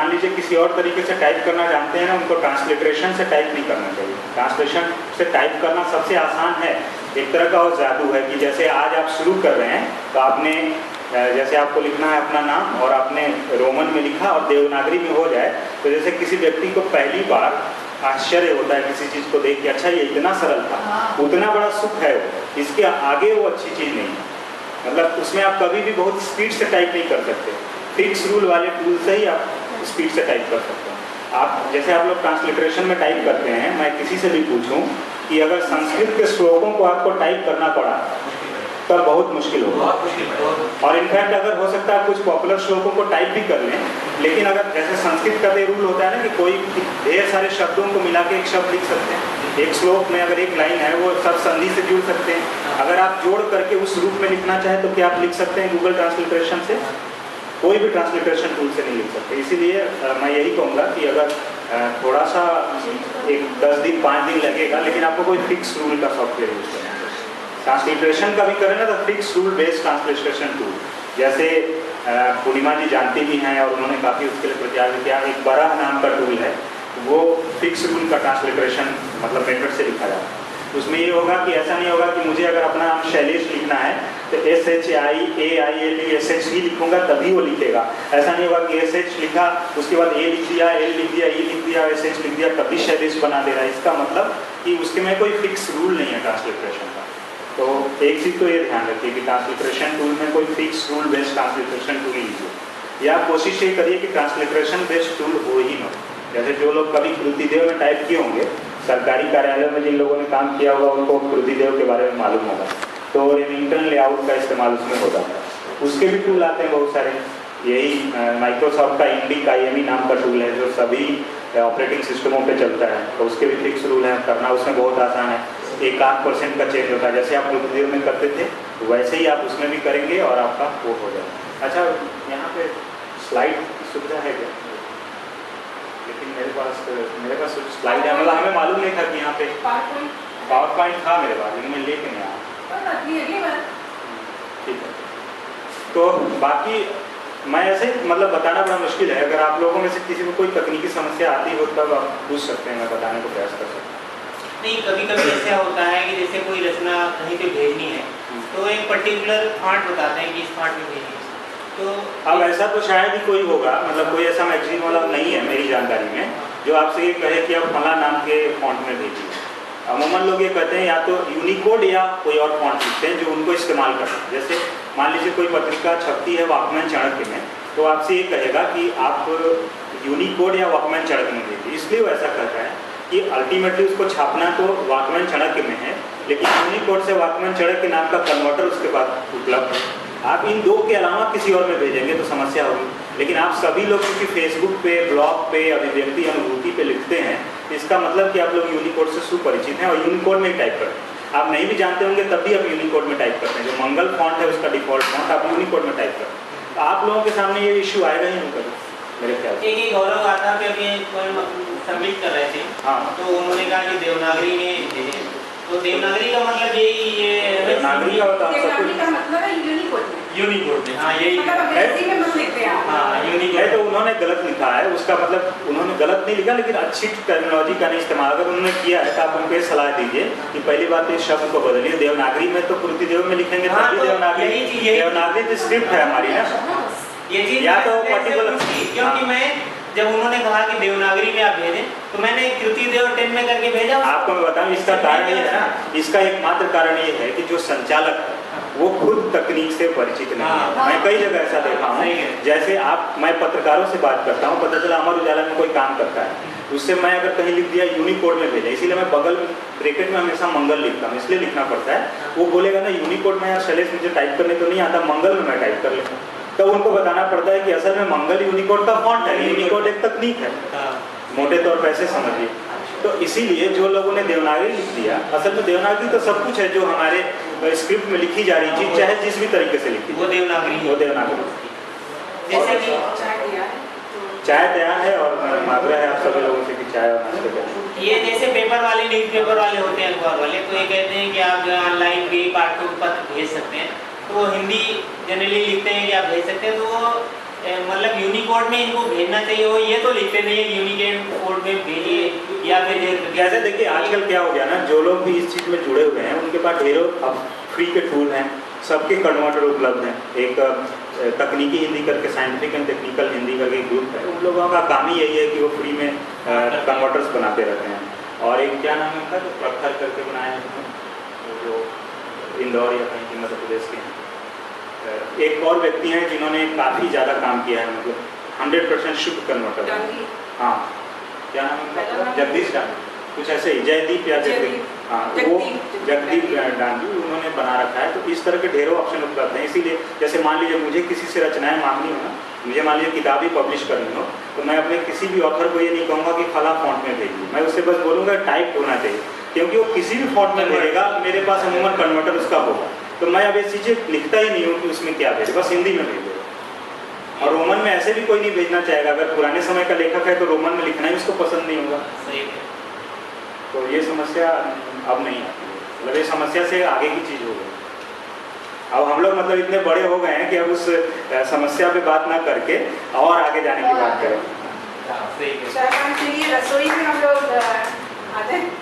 मान लीजिए किसी और तरीके से टाइप करना जानते हैं ना, उनको ट्रांसलिटरेशन से टाइप नहीं करना चाहिए। ट्रांसलेशन से टाइप करना सबसे आसान है, एक तरह का वो जादू है कि जैसे आज आप शुरू कर रहे हैं तो आपने जैसे आपको लिखना है अपना नाम और आपने रोमन में लिखा और देवनागरी में हो जाए, तो जैसे किसी व्यक्ति को पहली बार आश्चर्य होता है किसी चीज़ को देख के, अच्छा ये इतना सरल था, उतना बड़ा सुख है वो, इसके आगे वो अच्छी चीज़ नहीं है। मतलब उसमें आप कभी भी बहुत स्पीड से टाइप नहीं कर सकते, फिक्स रूल वाले टूल से ही आप स्पीड से टाइप कर सकते हैं। आप जैसे आप लोग ट्रांसलिटरेशन में टाइप करते हैं, मैं किसी से भी पूछूं कि अगर संस्कृत के श्लोकों को आपको टाइप करना पड़ा तब बहुत मुश्किल होगा। और इनफैक्ट अगर हो सकता है कुछ पॉपुलर श्लोकों को टाइप भी कर लें, लेकिन अगर जैसे संस्कृत का तो रूल होता है ना कि कोई ढेर सारे शब्दों को मिला के एक शब्द लिख सकते हैं। एक श्लोक में अगर एक लाइन है वो सब संधि से जुड़ सकते हैं। अगर आप जोड़ करके उस रूप में लिखना चाहें तो क्या आप लिख सकते हैं गूगल ट्रांसलिटरेशन से? कोई भी ट्रांसलिटरेशन टूल से नहीं लिख सकते। इसीलिए मैं यही कहूँगा कि अगर थोड़ा सा एक 10 दिन 5 दिन लगेगा, लेकिन आपको कोई फिक्स रूल का सॉफ्टवेयर यूज करना है। ट्रांसलिटरेशन का भी करें ना तो fix rule based transliteration tool, जैसे पूर्णिमा जी जानती भी हैं और उन्होंने काफ़ी उसके लिए प्रचार भी किया। एक बराह नाम का टूल है, वो फिक्स रूल का ट्रांसलिटरेशन मतलब मेथड से लिखा जाता है। उसमें ये होगा कि ऐसा नहीं होगा कि मुझे अगर अपना नाम शैलेश लिखना है तो SHAILESH ही लिखूंगा तभी वो लिखेगा। ऐसा नहीं होगा कि SH लिखा उसके बाद A लिख दिया, L लिख दिया, E लिख दिया, SH लिख दिया तभी शैलेश बना दे रहा है। इसका मतलब कि उसके में कोई फिक्स रूल नहीं है ट्रांसलिटरेशन का। तो एक चीज़ तो ये ध्यान रखिए कि ट्रांसलिटरेशन टूल में कोई fix rule based transliteration tool लीजिए, या कोशिश ये करिए कि ट्रांसलिटरेशन बेस्ड टूल हो ही ना। जैसे जो लोग कभी कृतिदेव में टाइप किए होंगे, सरकारी कार्यालयों में जिन लोगों ने काम किया होगा उनको कृतिदेव के बारे में मालूम होगा, तो रेमिंगटन लेआउट का इस्तेमाल उसमें होता है। उसके भी टूल आते हैं बहुत सारे। यही माइक्रोसॉफ्ट का इंडिक IME नाम का टूल है जो सभी ऑपरेटिंग सिस्टमों पे चलता है, तो उसके भी फिक्स रूल हैं, करना उसमें बहुत आसान है। 1-8% का चेंज होता है, जैसे आप कृतिदेव में करते थे वैसे ही आप उसमें भी करेंगे और आपका वो हो जाएगा। अच्छा, यहाँ पे स्लाइड की सुविधा है क्या? लेकिन मेरे पास स्लाइड है, मतलब हमें मालूम नहीं था कि यहाँ पे पावर पॉइंट था मेरे पास, लेकिन मैं लेके नहीं आया। ठीक है, तो बाकी मैं ऐसे मतलब बताना बड़ा मुश्किल है। अगर आप लोगों में से किसी को कोई तकनीकी समस्या आती हो तब आप पूछ सकते हैं, मैं बताने को प्रयास कर सकता हूँ। नहीं, कभी कभी ऐसा होता है कि जैसे कोई रचना कहीं पे भेजनी है तो एक पर्टिकुलर फॉन्ट बताते हैं कि इस फॉन्ट में भेजनी है, तो अब ऐसा तो शायद ही कोई होगा, मतलब कोई ऐसा मैगजीन वाला नहीं है मेरी जानकारी में जो आपसे ये कहे कि आप फला नाम के फॉन्ट में भेजिए। अमूमन लोग ये कहते हैं या तो यूनिकोड या कोई और फॉन्ट लिखते हैं जो उनको इस्तेमाल करते हैं। जैसे मान लीजिए कोई पत्रिका छपती है वॉकमैन चाणक्य में, तो आपसे ये कहेगा कि आप यूनिकोड या वॉकमैन चाणक्य में भेजिए। इसलिए वो ऐसा कहता है कि अल्टीमेटली उसको छापना तो वॉकमैन चाणक्य में है, लेकिन यूनिकोड से वॉकमैन चाणक्य नाम का कन्वर्टर उसके पास उपलब्ध है। आप इन दो के अलावा किसी और में भेजेंगे तो समस्या होगी। लेकिन आप सभी लोग क्योंकि फेसबुक पे, ब्लॉग पे, अभिव्यक्ति अनुभूति पे लिखते हैं, इसका मतलब कि आप लोग यूनिकोड से सुपरिचित हैं और यूनिकोड में ही टाइप करते हैं। आप नहीं भी जानते होंगे तब भी आप यूनिकोड में टाइप करते हैं। जो मंगल फॉन्ट है उसका डिफॉल्ट फॉन्ट आप यूनिकोड में टाइप करते हैं। तो आप लोगों के सामने ये इश्यू आएगा ही नहीं कभी मेरे ख्याल से। एक गौरव आता कि अभी सबमिट कर रहे थे, हाँ, तो उन्होंने कहा कि देवनागरी में भेजें, तो देवनागरी का मतलब यही देवनागरी का होता है यूनिकोड में। हाँ, यही है। तो उन्होंने गलत लिखा है, उसका मतलब उन्होंने गलत नहीं लिखा, लेकिन अच्छी टर्मिनोलॉजी का नहीं इस्तेमाल अगर उन्होंने किया है तो आप उनको सलाह दीजिए कि पहली बात इस शब्द को बदलिए। देवनागरी में तो कृतिदेव में लिखेंगे हाँ, तो देवनागरी तो स्क्रिप्ट है हमारी ना, ये चीज या तो पर्टिकुलर। क्योंकि मैं जब उन्होंने कहा कि देवनागरी में आप भेजें तो मैंने कृतिदेव 10 में करके भेजा। आपको मैं बताऊं इसका कारण ये है ना, इसका एकमात्र कारण ये है कि जो संचालक है वो खुद तकनीक से परिचित नहीं है। मैं कई जगह ऐसा देखा हूँ, जैसे मैं पत्रकारों से बात करता हूँ, पता चला अमर उजाला में कोई काम करता है, उससे मैं अगर कहीं लिख दिया यूनिकोड में भेजा, इसीलिए मैं बगल ब्रैकेट में हमेशा मंगल लिखता हूँ, इसलिए लिखना पड़ता है। वो बोलेगा ना यूनिकोड में यार शैलेश मुझे टाइप करने तो नहीं आता, मंगल में मैं टाइप कर लेता हूँ। तो उनको बताना पड़ता है कि असल में मंगल यूनिकोड का फॉन्ट है, यूनिकोड एक तकनीक है, मोटे तौर पर ऐसे समझिए। तो इसीलिए जो लोगों ने देवनागरी लिख दिया, असल में देवनागरी तो सब कुछ है जो हमारे स्क्रिप्ट में लिखी जा रही चीज, चाहे जिस भी तरीके से लिखी वो देवनागरी। जैसे कि चाय तैयार है और मांग है आप सभी लोगों से कि चाय और नाश्ते करें। ये जैसे पेपर वाले, न्यूज पेपर वाले होते हैं, अखबार वाले, तो ये कहते हैं कि आप जो ऑनलाइन भी पाठक पत्र भेज सकते हैं, तो वो हिंदी जनरली लिखते हैं कि आप भेज सकते हैं, तो वो मतलब यूनिकोड में इनको भेजना चाहिए, वो ये तो लिखते नहीं है यूनिकोड में भेजिए या फिर जैसे देखिए आजकल क्या हो गया ना, जो लोग भी इस चीज़ में जुड़े हुए हैं उनके पास ढेरों अब फ्री के टूल हैं, सबके कन्वर्टर उपलब्ध हैं। एक तकनीकी हिंदी करके साइंटिफिक एंड टेक्निकल हिंदी करके एक ग्रुप है, उन लोगों का काम ही यही है कि वो फ्री में कन्वर्टर्स बनाते रहते हैं। और एक क्या नाम है उनका, जो पत्थर करके बनाया है उन्होंने, जो इंदौर या कहीं मध्य प्रदेश के हैं। एक और व्यक्ति हैं जिन्होंने काफ़ी ज़्यादा काम किया है, मतलब 100% शुद्ध कन्वर्टर। हाँ, क्या नाम है उनका, जगदीश डांगी, कुछ ऐसे ही, जयदीप या जगदीप, हाँ वो जगदीप डांगी, उन्होंने बना रखा है। तो इस तरह के ढेरों ऑप्शन उपलब्ध हैं। इसीलिए जैसे मान लीजिए मुझे किसी से रचनाएं मांगनी हो ना, मुझे मान लीजिए किताब ही पब्लिश करनी हो, तो मैं अपने किसी भी ऑथर को ये नहीं कहूँगा कि फला फॉन्ट में भेजिए, मैं उससे बस बोलूँगा टाइप होना चाहिए, क्योंकि वो किसी भी फॉन्ट में भेजेगा, मेरे पास अमूमन कन्वर्टर उसका होगा। तो मैं अब ये चीज़ें लिखता ही नहीं हूँ कि उसमें क्या भेजे, बस हिंदी में भेजे। और रोमन में ऐसे भी कोई नहीं भेजना चाहेगा, अगर पुराने समय का लेखक है तो रोमन में लिखना ही उसको पसंद नहीं होगा। सही है। तो ये समस्या अब नहीं आती है, मतलब ये समस्या से आगे की चीज़ हो गई। अब हम लोग मतलब इतने बड़े हो गए हैं कि अब उस समस्या पे बात ना करके और आगे जाने की बात करें। सही है। रसोई में हम लोग आते हैं